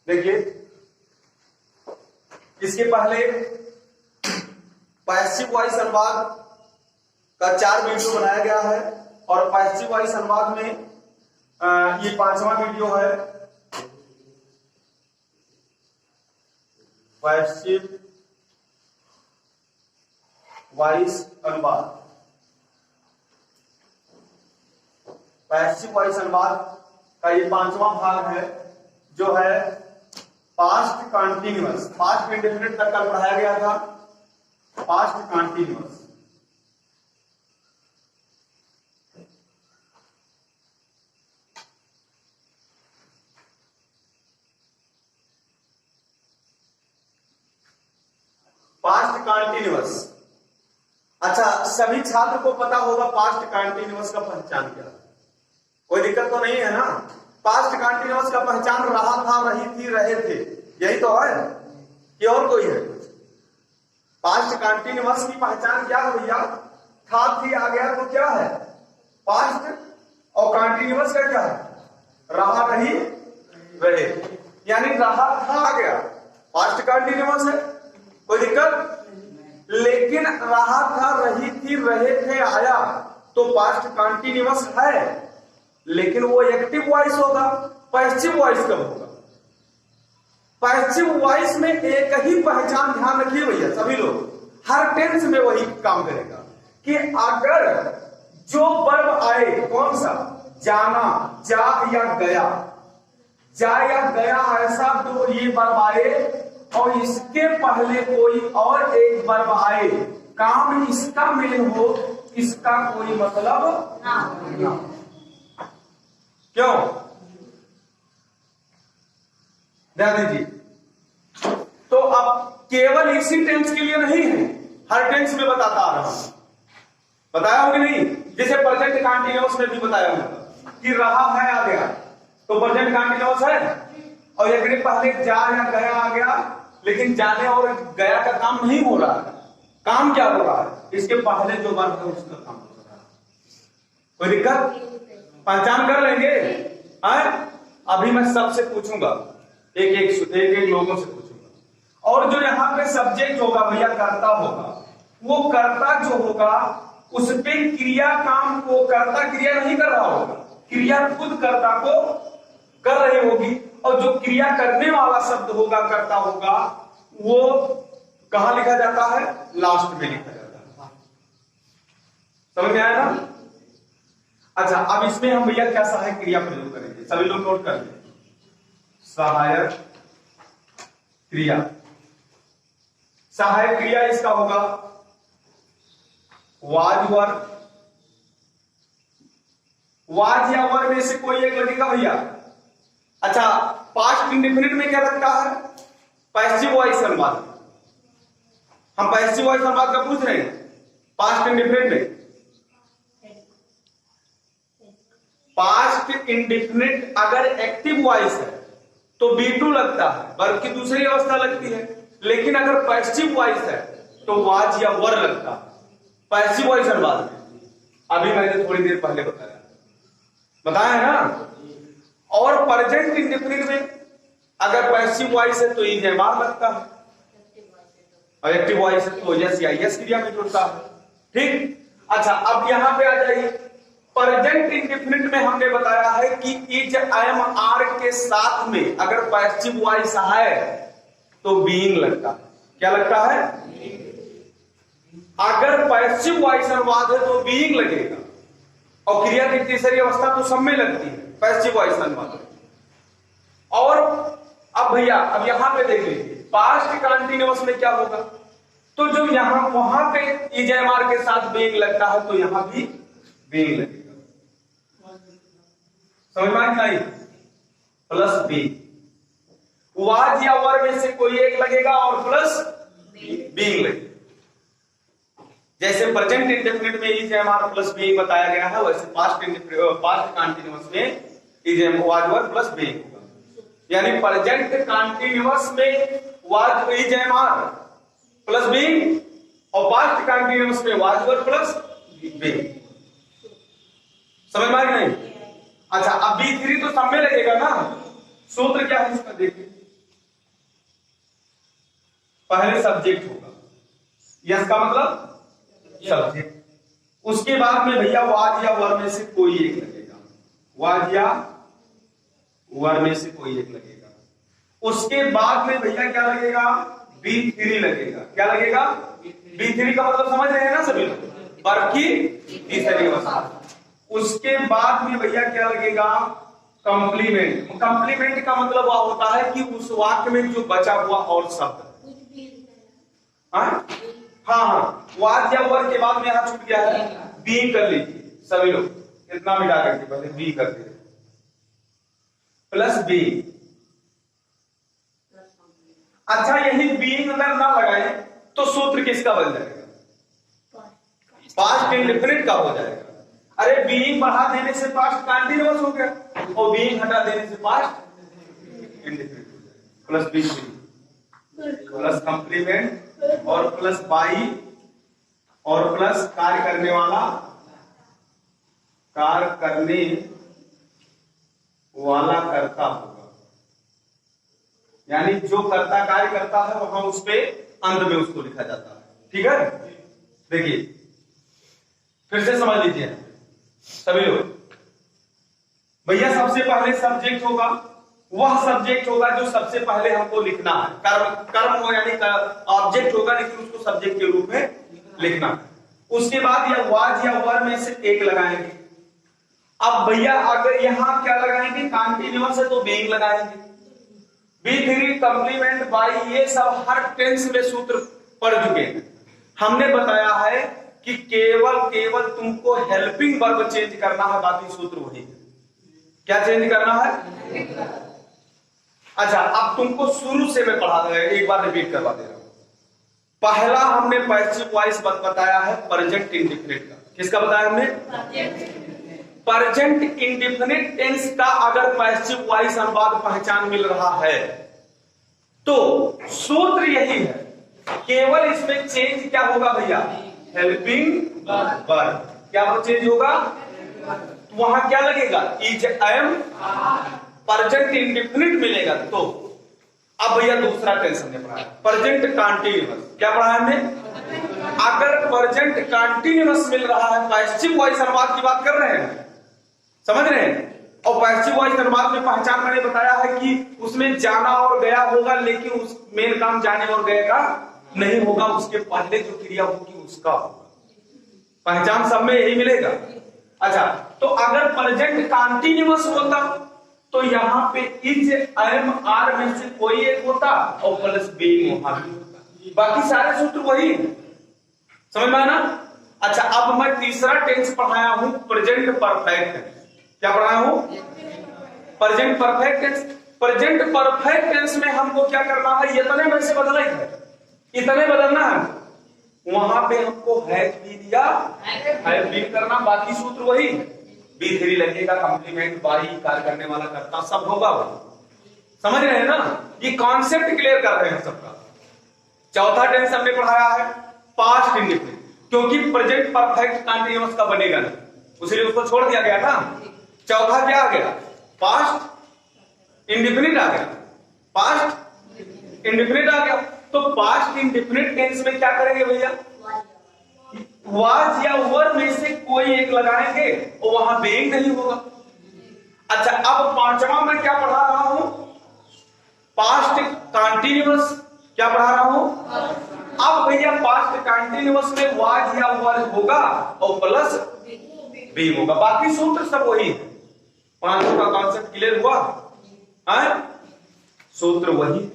देखिए इसके पहले पैसिव वॉइस अनुवाद का 4 वीडियो बनाया गया है और पैसिव वॉइस अनुवाद में ये 5वां वीडियो है। पैसिव वॉइस अनुवाद, पैसिव वॉइस अनुवाद का ये 5वां भाग है जो है पास्ट कॉन्टिन्यूअस। पास्ट इंडेफिनिट तक कल पढ़ाया गया था। Past continuous, past continuous. अच्छा, सभी छात्र को पता होगा पास्ट कॉन्टिन्यूअस का पहचान क्या है, कोई दिक्कत तो नहीं है ना। पास्ट कॉन्टिन्यूअस का पहचान रहा था, रही थी, रहे थे, यही तो है कि और कोई है कुछ। पास्ट कॉन्टिन्यूअस की पहचान क्या है भैया? था, थी, आ गया तो क्या है पास्ट, और कॉन्टिन्यूअस का क्या है? रहा, रही, रहे, यानी रहा था आ गया पास्ट कॉन्टिन्यूअस है, कोई दिक्कत। लेकिन रहा था, रही थी, रहे थे, आया तो पास्ट कॉन्टिन्यूअस है, लेकिन वो एक्टिव वॉइस होगा। पैसिव वॉइस कब होगा? पैसिव वॉइस में एक ही पहचान, ध्यान रखिए भैया सभी लोग, हर टेंस में वही काम करेगा कि अगर जो वर्ब आए, कौन सा, जाना, जा या गया, जा या गया, ऐसा तो ये वर्ब आए और इसके पहले कोई और एक वर्ब आए, काम इसका मेन हो, इसका कोई मतलब ना। क्यों? ध्यान दीजिए। तो अब केवल इसी टेंस के लिए नहीं है, हर टेंस में बताता आ रहा हूं, बताया होगा नहीं? जैसे प्रेजेंट कॉन्टिन्यूअस में भी बताया होगा कि रहा है आ गया तो प्रेजेंट कॉन्टिन्यूअस है, और यदि पहले जा या गया आ गया, लेकिन जाने और गया का काम नहीं हो रहा है। काम क्या हो रहा है? इसके पहले जो वर्ब है उसका काम हो रहा है। कोई दिक्कत? पहचान कर लेंगे? अभी मैं सबसे पूछूंगा, एक लोगों से पूछूंगा। और जो यहाँ पे सब्जेक्ट होगा भैया, कर्ता होगा, वो कर्ता जो होगा उस पे क्रिया काम को, कर्ता क्रिया नहीं कर रहा होगा, क्रिया खुद कर्ता को कर रही होगी, और जो क्रिया करने वाला शब्द होगा, कर्ता होगा, वो कहां लिखा जाता है? लास्ट में लिखा जाता है। समझ में आया ना? अच्छा, अब इसमें हम भैया क्या सहायक क्रिया प्रयोग करेंगे, सभी लोग नोट कर लें। सहायक क्रिया, सहायक क्रिया इसका होगा वाज वर। वाज या वर में से कोई एक लगेगा भैया। अच्छा, पास्ट इंडेफिनिट में क्या लगता है? पैसिव वॉइस अनुवाद। हम पैसिव वॉइस अनुवाद का पूछ रहे हैं। पास्ट इंडेफिनिट में, पास्ट इंडेफिनिट अगर एक्टिव वॉइस है तो B2 लगता है, वर्ब की दूसरी अवस्था लगती है। लेकिन अगर पैसिव वॉइस है तो वाज या वर लगता है पैसिव वॉइस अनुवाद में। अभी मैंने थोड़ी देर पहले बताया है ना। और प्रेजेंट इंडेफिनिट में अगर पैसिव वॉइस है तो इजेमार लगता है, और एक्टिव वॉइस है तो यस या यस क्रिया में जुड़ता है। ठीक। अच्छा, अब यहां पे आ जाइए। प्रेजेंट इंडेफिनिट में हमने बताया है कि इज, एम, आर के साथ में अगर पैसिव वॉइस है तो बीइंग लगता है। क्या लगता है? अगर पैसिव वॉइस अनुवाद है तो बीइंग लगेगा, और क्रिया की तीसरी अवस्था तो सब में लगती है पैसिव वॉइस अनुवाद। और अब भैया अब यहां पे देख लीजिए, पास्ट कॉन्टिन्यूअस में क्या होगा? तो जो यहां वहां पे इज, एम, आर के साथ बीइंग लगता है तो यहां भी बीइंग लगेगा। समझ में नहीं? प्लस बी, वाज या वर में से कोई एक लगेगा और प्लस बीइंग लगेगा। जैसे प्रेजेंट इंडेफिनिट में is, am, are plus being बताया गया है, वैसे पास्ट कॉन्टिन्यूअस में is, am, was, were plus being होगा। यानी प्रेजेंट कॉन्टिन्यूअस में was, is, am, are plus being, और पास्ट कॉन्टिन्यूअस में वाज, वर प्लस बीइंग। समझ में नहीं? अच्छा, अब B3 तो सब में लगेगा ना। सूत्र क्या है इसका देखिए, पहले सब्जेक्ट होगा, यस का मतलब सब्जेक्ट। उसके बाद में भैया वाज या वर में से कोई एक लगेगा, वाज या वर में से कोई एक लगेगा। उसके बाद में भैया क्या लगेगा, B3 लगेगा। क्या लगेगा, B3 का मतलब समझ रहे हैं ना सभी लोग, वर्ब की तीसरी अवस्था। उसके बाद में भैया क्या लगेगा, कंप्लीमेंट। कंप्लीमेंट का मतलब वह होता है कि उस वाक्य में जो बचा हुआ और शब्द, हाँ हाँ, वाज या वर के बाद में यहां छूट गया है, बी कर लीजिए सभी लोग, इतना मिटा करके पहले बी कर दे, प्लस बी। अच्छा, यही बीइंग अगर ना लगाए तो सूत्र किसका बन जाएगा, पास्ट इंडेफिनिट का हो जाएगा। अरे बीइंग बढ़ा देने से पास्ट कंटीन्यूअस हो गया, और बीइंग हटा देने से पास्ट इंडेफिनिट हो जाएगा। प्लस बी प्लस कंप्लीमेंट और प्लस बाई और प्लस कार्य करने वाला, कार्य करने वाला कर्ता होगा, यानी जो कर्ता कार्य करता है वहां उस पे अंत में उसको लिखा जाता है। ठीक है, देखिए फिर से समझ लीजिए सभी लोग। भैया सबसे पहले सब्जेक्ट होगा, वह सब्जेक्ट होगा जो सबसे पहले हमको लिखना है। कर्म हो यानी ऑब्जेक्ट होगा, लेकिन उसको सब्जेक्ट के रूप में लिखना है। उसके बाद या वाज या वर में से एक लगाएंगे। अब भैया अगर यहां क्या लगाएंगे, कंटीन्यूअस है तो बीइंग लगाएंगे। B3 कंप्लीमेंट बाई, ये सब हर टेंस में सूत्र पढ़ चुके हैं। हमने बताया है कि केवल तुमको हेल्पिंग वर्ब चेंज करना है, बाकी सूत्र वही है। क्या चेंज करना है? अच्छा, अब तुमको शुरू से मैं पढ़ा दूंगा, एक बार रिपीट करवा दे रहा हूं। पहला हमने पैसिव वॉइस बताया है प्रेजेंट इंडेफिनिट का। किसका बताया हमने? प्रेजेंट इंडेफिनिट टेंस का अगर पैसिव वॉइस अनुवाद पहचान मिल रहा है तो सूत्र यही है, केवल इसमें चेंज क्या होगा भैया, हेल्पिंग वर्ब। क्या चेंज होगा, वहां क्या लगेगा, इज एम प्रेजेंट इंडेफिनिट मिलेगा। तो अब भैया दूसरा टेंस हमने पढ़ा प्रेजेंट कंटीन्यूअस। क्या पढ़ा हमने? अगर प्रेजेंट कंटीन्यूअस मिल रहा है, पैसिव वॉइस अनुवाद की बात कर रहे हैं, समझ रहे हैं? और पैसिव वॉइस अनुवाद में पहचान मैंने बताया है कि उसमें जाना और गया होगा, लेकिन उस मेन काम जाने और गए का नहीं होगा, उसके पहले जो क्रिया होगी उसका होगा। पहचान सब में यही मिलेगा। अच्छा, तो अगर प्रेजेंट कंटीन्यूअस होता तो यहां पे इज एम आर में से कोई एक होता और प्लस बीइंग वहां भी होता, बाकी सारे सूत्र वही है। समझ में आना? अच्छा, अब मैं तीसरा टेंस पढ़ाया हूं प्रेजेंट परफेक्ट टेंस। क्या पढ़ाया हूं? Present perfect tense. Present perfect tense में हमको क्या करना है, इतने में से बदला ही है, इतने बदलना है। वहां पे हमको हैज भी दिया, हैव बीन करना, बाकी सूत्र वही। B3 लगेगा, कंप्लीमेंट बाई, कार्य करने वाला कर्ता, सब होगा वही। समझ रहे हैं ना? ये कॉन्सेप्ट क्लियर कर रहे हैं सबका। चौथा टेंस हमने पढ़ाया है पास्ट इंडेफिनिट, क्योंकि प्रेजेंट परफेक्ट कंटीन्यूअस का बनेगा नहीं, इसलिए उसको छोड़ दिया गया था। चौथा क्या आ गया, पास्ट इंडेफिनिट आ गया, पास्ट इंडेफिनिट आ गया। तो पास्ट इंडेफिनिट टेंस में क्या करेंगे भैया, वाज या वर में से कोई एक लगाएंगे और वहां बीइंग नहीं होगा। अच्छा, अब पांचवा मैं क्या पढ़ा रहा हूं, पास्ट कंटीन्यूअस। क्या पढ़ा रहा हूं? अब भैया पास्ट कंटीन्यूअस में वाज या वर होगा और प्लस बी होगा, बाकी सूत्र सब वही है। पांचों का कॉन्सेप्ट क्लियर हुआ है? सूत्र वही,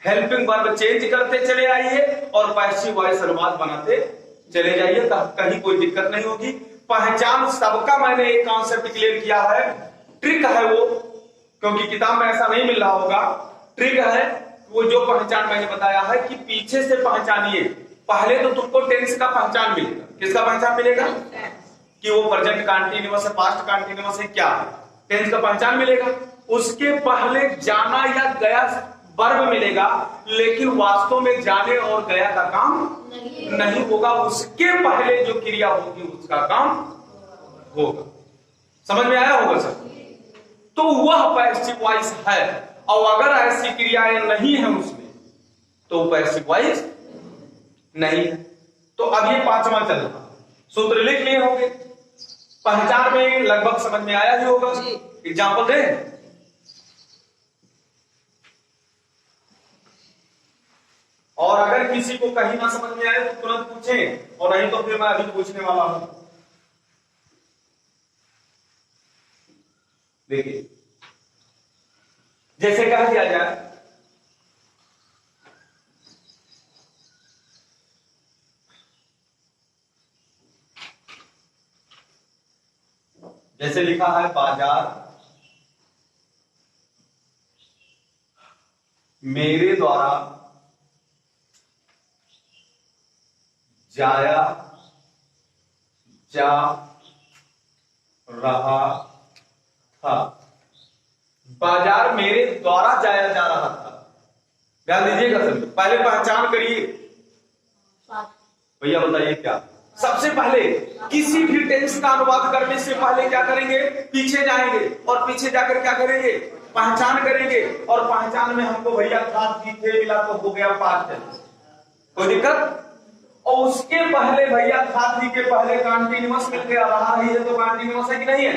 हेल्पिंग वर्ब चेंज करते चले आइए और पैसिव वॉइस अनुवाद बनाते चले जाइए, कहीं कोई दिक्कत नहीं होगी। पहचान सबका मैंने एक कॉन्सेप्ट क्लियर किया है, ट्रिक है वो, क्योंकि किताब में ऐसा नहीं मिल रहा होगा। ट्रिक है वो, जो पहचान मैंने बताया है कि पीछे से पहचानिए। पहले तो तुमको टेंस का पहचान मिलेगा। किसका पहचान मिलेगा? कि वो प्रेजेंट कंटीन्यूअस है, पास्ट कंटीन्यूअस है, क्या है, टेंस का पहचान मिलेगा। उसके पहले जाना या गया वर्ब मिलेगा, लेकिन वास्तव में जाने और गया का काम नहीं होगा, उसके पहले जो क्रिया होगी उसका काम होगा। समझ में आया होगा सर? तो वह पैसिव वॉइस है, और अगर ऐसी क्रियाएं नहीं है उसमें तो पैसिव वॉइस नहीं है। तो अब ये पांचवा चल रहा, सूत्र लिख लिए होंगे, पहचान में लगभग समझ में आया ही होगा। एग्जाम्पल दे, और अगर किसी को कहीं ना समझ में आए तो तुरंत पूछें, और नहीं तो फिर मैं अभी पूछने वाला हूं। देखिए, जैसे कह दिया जाए जैसे लिखा है बाजार मेरे द्वारा जाया जा रहा था। बाजार मेरे द्वारा जाया जा रहा था। ध्यान दीजिएगा सभी, पहले पहचान करिए। भैया बताइए क्या, सबसे पहले किसी भी टेंस का अनुवाद करने से पहले क्या करेंगे, पीछे जाएंगे, और पीछे जाकर क्या करेंगे, पहचान करेंगे। और पहचान में हमको भैया था, थी, थे मिला तो हो गया पास्ट टेंस, कोई दिक्कत। और उसके पहले भैया था, थी के पहले कंटीन्यूअस मिल गया, रहा रही है तो कंटीन्यूअस है कि नहीं है,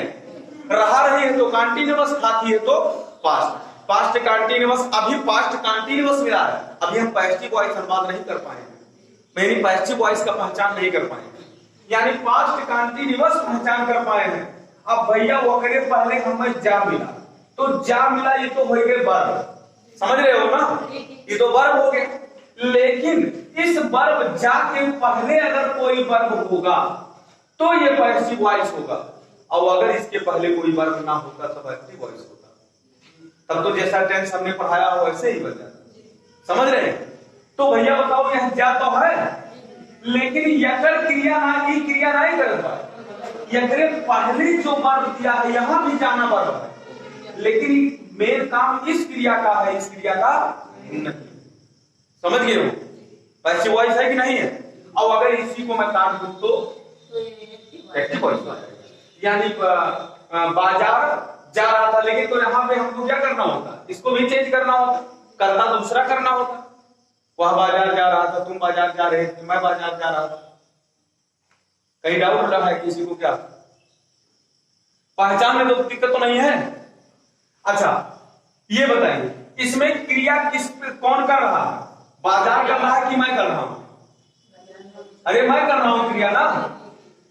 रहा रही है तो कंटीन्यूअस, था थी है तो पास्ट, पास्ट कंटीन्यूअस। अभी पास्ट कंटीन्यूअस मिला है, अभी हम पैसिव वॉइस अनुवाद नहीं कर पाएंगे, मेरी पैसिव वॉइस का पहचान नहीं कर पाएंगे, यानी पास्ट कंटीन्यूअस पहचान कर पाए हैं। अब भैया वो करे पहले हमें जा मिला, तो जा मिला ये तो हो गए वर्ब, समझ रहे हो ना, ये तो वर्ब हो गए। लेकिन इस वर्ब जा के पहले अगर कोई वर्ब होगा तो ये पैसिव वॉइस होगा, और अगर इसके पहले कोई वर्ब ना होता तो पैसिव वॉइस होता। तब तो जैसा टेंस हमने पढ़ाया हो वैसे ही बन जाता, समझ रहे हैं। तो भैया बताओ, यह जा तो है, लेकिन यकर क्रिया ना, की क्रिया नहीं कर पाए। यकरे पहले जो वर्ब दिया है यहां भी जाना वर्ब है, लेकिन मेन काम इस क्रिया का है, इस क्रिया का नहीं। समझ गए हो, पैसिव वॉइस है कि नहीं है। और अगर इसी को मैं काट दूं तो एक्टिव वॉइस, यानी बाजार जा रहा था, लेकिन तो यहां पे हमको क्या करना होता, इसको भी चेंज करना होता, करता दूसरा करना होता। वह बाजार जा रहा था, तुम बाजार जा रहे थे, मैं बाजार जा रहा था। कहीं डाउट रहा है किसी को क्या, पहचान में तो दिक्कत तो नहीं है। अच्छा ये बताइए, इसमें क्रिया किस कौन कर रहा है, बाजार कर रहा है कि मैं कर रहा हूं, अरे मैं कर रहा हूं क्रिया ना।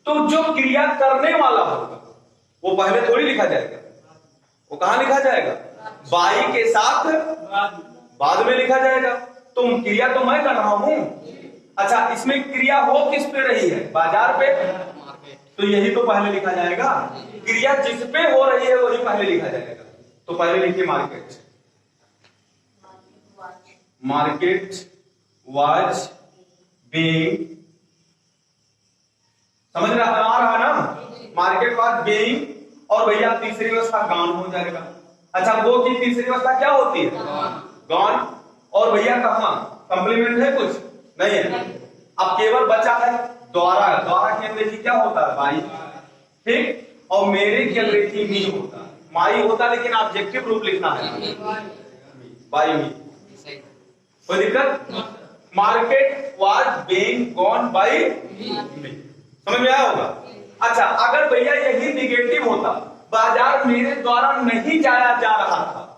तो जो क्रिया करने वाला होगा वो पहले थोड़ी लिखा जाएगा, वो कहां लिखा जाएगा, बाई के साथ बाद में लिखा जाएगा। तुम क्रिया तो मैं कर रहा हूं। अच्छा इसमें क्रिया हो किस पे रही है, बाजार पे, तो यही तो पहले लिखा जाएगा। क्रिया जिस पे हो रही है वही पहले लिखा जाएगा। तो पहले लिखिए मार्केट, मार्केट वाज बीइंग, समझ रहा ना, मार्केट वाज बीइंग, और भैया तीसरी अवस्था गॉन हो जाएगा। अच्छा वो की तीसरी अवस्था क्या होती है, गॉन। और भैया कहां कंप्लीमेंट है, कुछ नहीं है। अब केवल बचा है द्वारा, द्वारा की अंग्रेजी क्या होता है, बाई, ठीक। और मेरे की अंग्रेजी मी होता है, माई होता, लेकिन ऑब्जेक्टिव रूप लिखना है, बाई मी, कोई दिक्कत। Market was being gone by me, समझ में आया होगा। अच्छा अगर भैया यही निगेटिव होता, बाजार मेरे द्वारा नहीं जाया जा रहा था,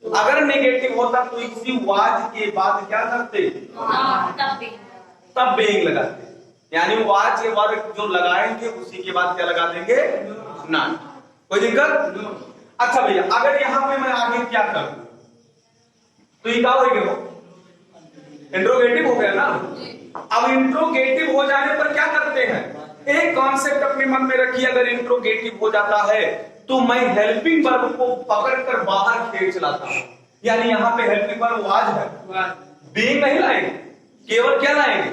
अगर नेगेटिव होता तो इसी वाज के बाद क्या करते, तब बीइंग लगाते, यानी वाज के वर्ग जो लगाएंगे उसी के बाद क्या लगा देंगे, नॉट, कोई दिक्कत। अच्छा भैया अगर यहां पे मैं आगे क्या करूं, तो ये क्या हो गया, इंट्रोगेटिव हो गया ना। अब इंट्रोगेटिव हो जाने पर क्या करते हैं, एक कॉन्सेप्ट अपने मन में रखिए, अगर इंट्रोगेटिव हो जाता है तो मैं हेल्पिंग वर्ब को पकड़कर बाहर खींच लाता हूं, यानी यहां पे हेल्पिंग वर्ब वाज है, बीइंग नहीं लाएंगे, केवल क्या लाएंगे,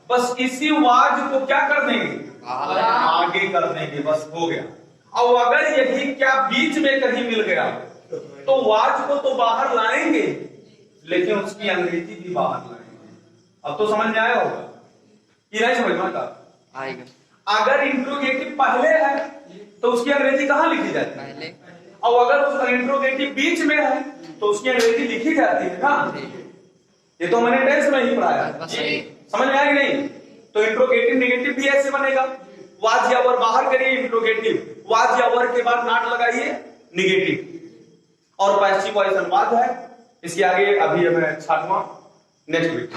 बस इसी वाज को क्या कर देंगे, आगे कर देंगे, बस हो गया। और अगर यही क्या बीच में कहीं मिल गया तो वाज को तो बाहर लाएंगे, लेकिन उसकी अंग्रेजी भी बाहर लाएंगे। अब तो समझ में आया होगा, ये नहीं समझ में आता आएगा। अगर इंट्रोगेटिव पहले है तो उसकी अंग्रेजी कहां लिखी जाती है, पहले। और अगर उसका इंट्रोगेटिव बीच में है तो उसकी अंग्रेजी लिखी जाती है ना, ये तो मैंने टेंस में ही पढ़ाया, समझ में आया कि नहीं? तो इंट्रोगेटिव नेगेटिव भी ऐसे बनेगा, वाज या वर बाहर करिए इंट्रोगेटिव, वाज या वर के बाद नॉट लगाइए निगेटिव, और पैसिव वॉइस अनुवाद है। इसके आगे अभी हमें 6वां नेक्स्ट वीक।